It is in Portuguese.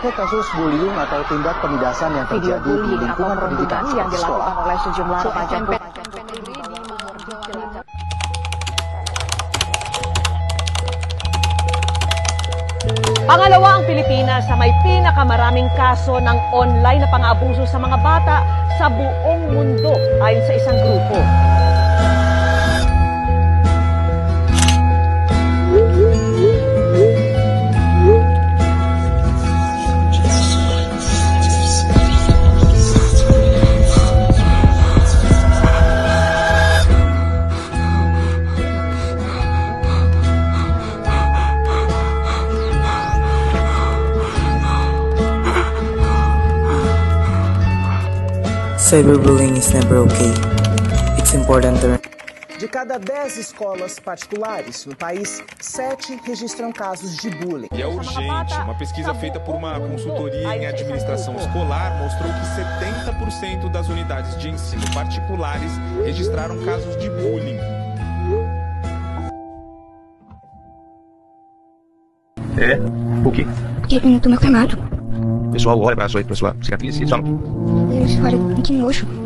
Banyaknya kasus bullying atau tindak penindasan yang terjadi di lingkungan pendidikan yang seperti sekolah. dilakukan oleh sejumlah remaja Pangalawa, ang Pilipinas sa may pinakamaraming kaso ng online na pang-aabuso sa mga bata sa buong mundo ayon sa isang grupo. Cyberbullying is never okay. It's important to... De cada 10 escolas particulares no país, 7 registram casos de bullying. E é urgente. Uma pesquisa feita por uma consultoria em administração escolar mostrou que 70% das unidades de ensino particulares registraram casos de bullying. É? Por quê? Porque eu tô meio queimado. O pessoal olha pra sua cicatriz e só... Olha, que nojo.